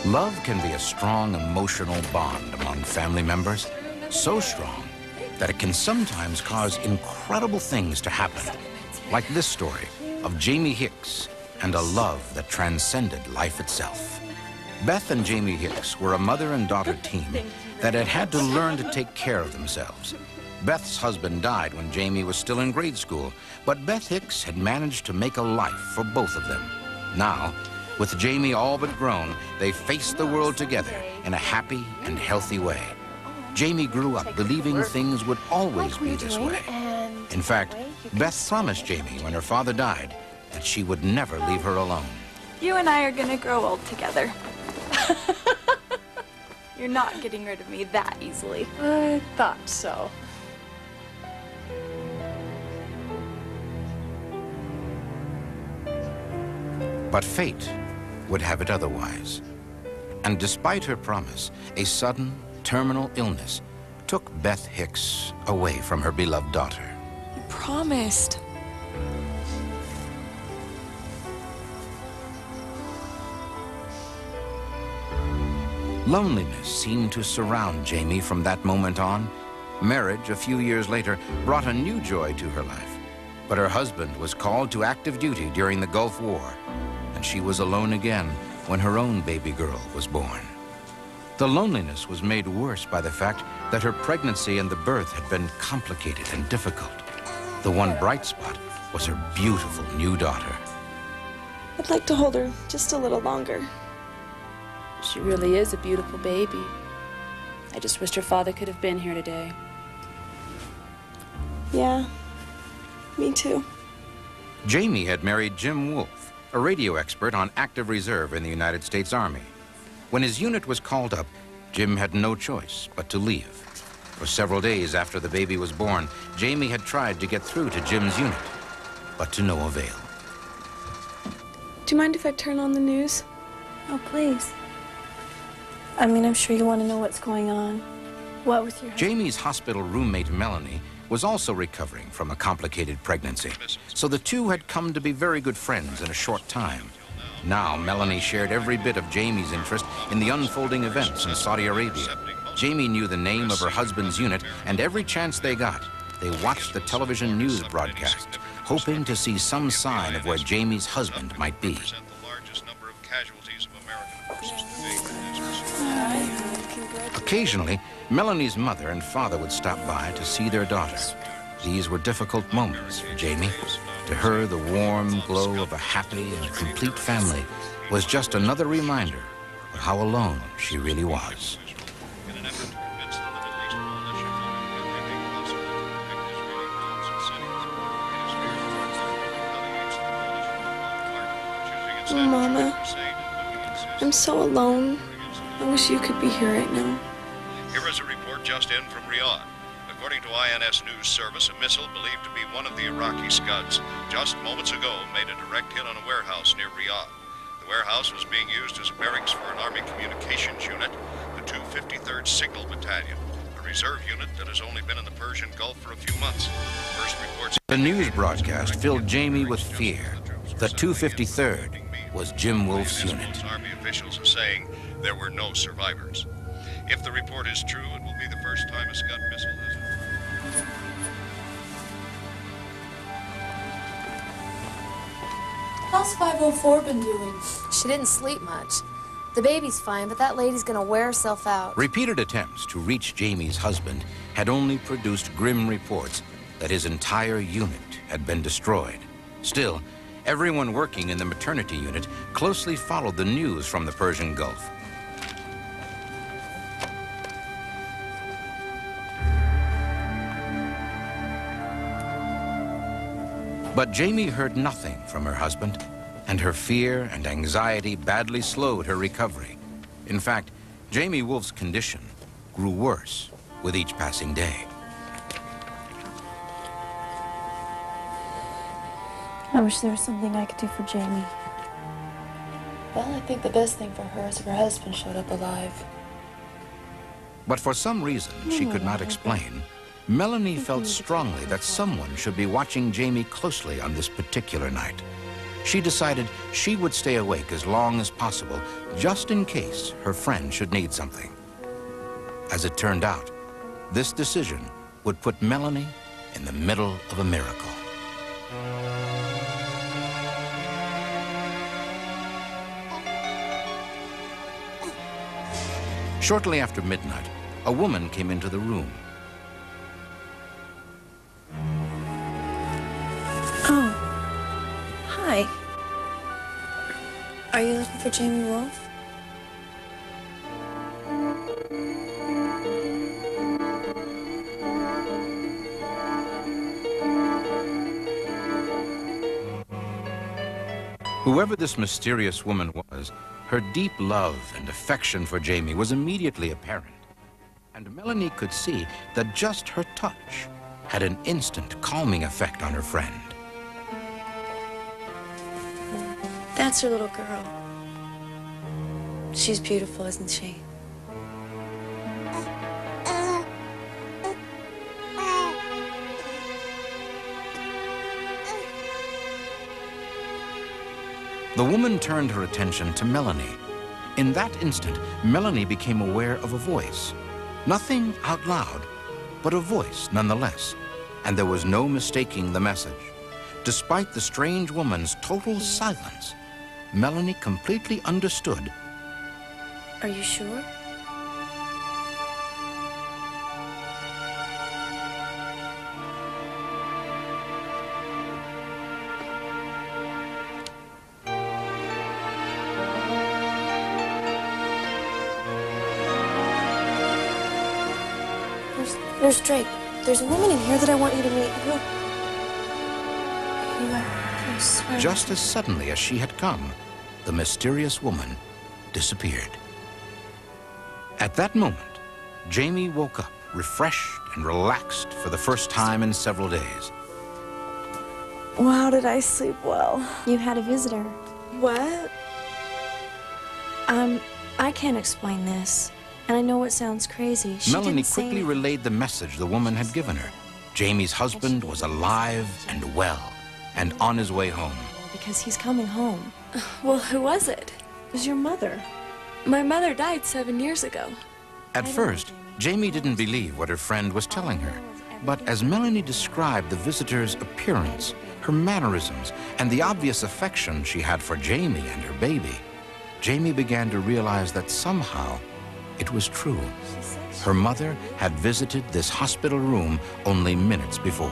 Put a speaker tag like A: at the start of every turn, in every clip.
A: Love can be a strong emotional bond among family members, so strong that it can sometimes cause incredible things to happen, like this story of Jamie Hicks and a love that transcended life itself. Beth and Jamie Hicks were a mother and daughter team that had had to learn to take care of themselves. Beth's husband died when Jamie was still in grade school, but Beth Hicks had managed to make a life for both of them. Now, with Jamie all but grown, they faced the world together in a happy and healthy way. Jamie grew up believing things would always be this way. In fact, Beth promised Jamie when her father died that she would never leave her alone.
B: You and I are gonna grow old together. You're not getting rid of me that easily.
C: I thought so.
A: But fate would have it otherwise. And despite her promise, a sudden, terminal illness took Beth Hicks away from her beloved daughter.
B: You promised.
A: Loneliness seemed to surround Jamie from that moment on. Marriage, a few years later, brought a new joy to her life. But her husband was called to active duty during the Gulf War, and she was alone again when her own baby girl was born. The loneliness was made worse by the fact that her pregnancy and the birth had been complicated and difficult. The one bright spot was her beautiful new daughter.
C: I'd like to hold her just a little longer.
D: She really is a beautiful baby. I just wished her father could have been here today.
C: Yeah, me too.
A: Jamie had married Jim Wolfe, a radio expert on active reserve in the United States Army. When his unit was called up, Jim had no choice but to leave. For several days after the baby was born, Jamie had tried to get through to Jim's unit, but to no avail.
C: Do you mind if I turn on the news?
B: Oh, please.
C: I mean, I'm sure you want to know what's going on. What with your husband?
A: Jamie's hospital roommate, Melanie, was also recovering from a complicated pregnancy, so the two had come to be very good friends in a short time. Now, Melanie shared every bit of Jamie's interest in the unfolding events in Saudi Arabia. Jamie knew the name of her husband's unit, and every chance they got, they watched the television news broadcast, hoping to see some sign of where Jamie's husband might be. Occasionally, Melanie's mother and father would stop by to see their daughter. These were difficult moments for Jamie. To her, the warm glow of a happy and complete family was just another reminder of how alone she really was.
C: Mama, I'm so alone. I wish you could be here right now.
E: Here is a report just in from Riyadh. According to INS News Service, a missile believed to be one of the Iraqi Scuds just moments ago made a direct hit on a warehouse near Riyadh. The warehouse was being used as a barracks for an Army communications unit, the 253rd Signal Battalion, a reserve unit that has only been in the Persian Gulf for a few months. First reports...
A: The news broadcast filled Jamie with fear. The 253rd was Jim Wolfe's unit.
E: Army officials are saying there were no survivors. If the report is true, it will be the first time a Scud missile has...
F: How's 504 been doing? She didn't sleep much. The baby's fine, but that lady's gonna wear herself out.
A: Repeated attempts to reach Jamie's husband had only produced grim reports that his entire unit had been destroyed. Still, everyone working in the maternity unit closely followed the news from the Persian Gulf. But Jamie heard nothing from her husband, and her fear and anxiety badly slowed her recovery. In fact, Jamie Wolfe's condition grew worse with each passing day.
G: I wish there was something I could do for Jamie.
F: Well, I think the best thing for her is if her husband showed up alive.
A: But for some reason she could not explain, Melanie felt strongly that someone should be watching Jamie closely on this particular night. she decided she would stay awake as long as possible, just in case her friend should need something. As it turned out, this decision would put Melanie in the middle of a miracle. Shortly after midnight, a woman came into the room.
G: Oh. Hi. Are you looking for Jamie Wolf?
A: Whoever this mysterious woman was, her deep love and affection for Jamie was immediately apparent. And Melanie could see that just her touch had an instant calming effect on her friend.
C: That's her little girl. She's beautiful, isn't she?
A: The woman turned her attention to Melanie. In that instant, Melanie became aware of a voice. Nothing out loud, but a voice nonetheless. And there was no mistaking the message. Despite the strange woman's total silence, Melanie completely understood.
C: Are you sure? Nurse Drake, there's a woman in here that I want you to meet. I swear.
A: Just as suddenly as she had come, the mysterious woman disappeared. At that moment, Jamie woke up, refreshed and relaxed for the first time in several days.
B: Wow, did I sleep well?
G: You had a visitor.
B: What?
G: I can't explain this. And I know it sounds crazy.
A: Melanie quickly relayed the message the woman had given her. Jamie's husband was alive and well, and on his way home.
G: Because he's coming home.
C: Well, who was it?
G: It was your mother.
C: My mother died 7 years ago.
A: At first, Jamie didn't believe what her friend was telling her. But as Melanie described the visitor's appearance, her mannerisms, and the obvious affection she had for Jamie and her baby, Jamie began to realize that somehow it was true. Her mother had visited this hospital room only minutes before.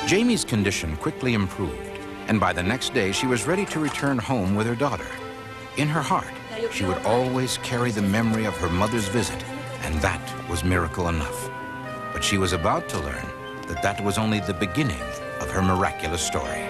A: Jamie's condition quickly improved, and by the next day she was ready to return home with her daughter. In her heart, she would always carry the memory of her mother's visit, and that was miracle enough. But she was about to learn that that was only the beginning of her miraculous story.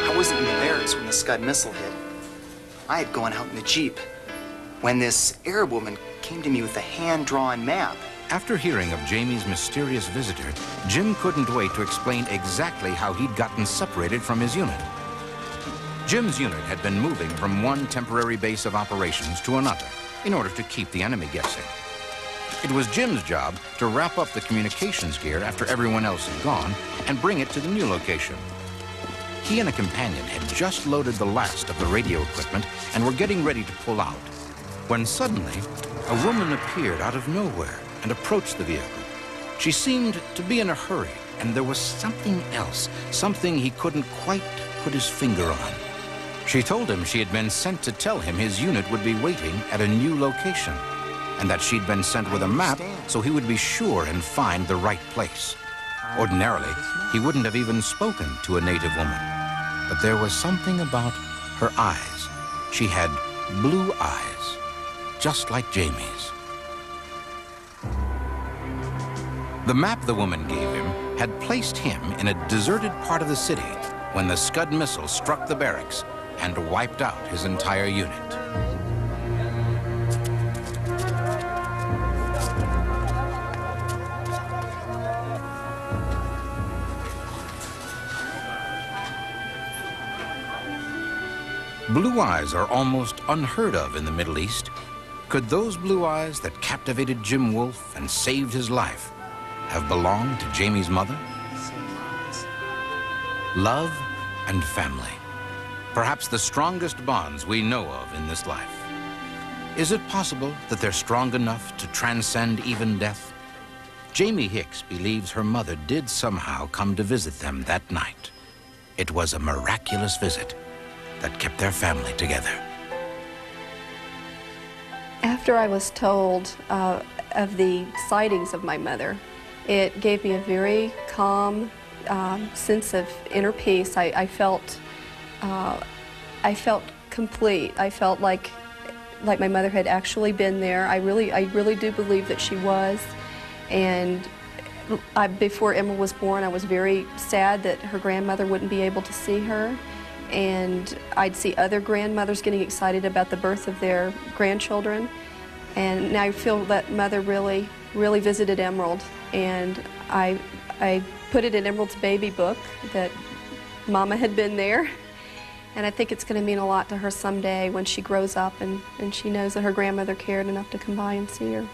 H: I wasn't in the barracks when the Scud missile hit. I had gone out in the Jeep when this Arab woman came to me with a hand-drawn map.
A: After hearing of Jamie's mysterious visitor, Jim couldn't wait to explain exactly how he'd gotten separated from his unit. Jim's unit had been moving from one temporary base of operations to another in order to keep the enemy guessing. It was Jim's job to wrap up the communications gear after everyone else had gone and bring it to the new location. He and a companion had just loaded the last of the radio equipment and were getting ready to pull out, when suddenly a woman appeared out of nowhere and approached the vehicle. She seemed to be in a hurry, and there was something else, something he couldn't quite put his finger on. She told him she had been sent to tell him his unit would be waiting at a new location, and that she'd been sent with a map so he would be sure and find the right place. Ordinarily, he wouldn't have even spoken to a native woman, but there was something about her eyes. She had blue eyes, just like Jamie's. The map the woman gave him had placed him in a deserted part of the city when the Scud missile struck the barracks, and wiped out his entire unit. Blue eyes are almost unheard of in the Middle East. Could those blue eyes that captivated Jim Wolfe and saved his life have belonged to Jamie's mother? Love and family, perhaps the strongest bonds we know of in this life. Is it possible that they're strong enough to transcend even death? Jamie Hicks believes her mother did somehow come to visit them that night. It was a miraculous visit that kept their family together.
I: After I was told of the sightings of my mother, it gave me a very calm sense of inner peace. I felt complete. I felt like my mother had actually been there. I really do believe that she was. And before Emma was born, I was very sad that her grandmother wouldn't be able to see her. And I'd see other grandmothers getting excited about the birth of their grandchildren. And now I feel that mother really visited Emerald. And I put it in Emerald's baby book that Mama had been there. And I think it's going to mean a lot to her someday when she grows up and she knows that her grandmother cared enough to come by and see her.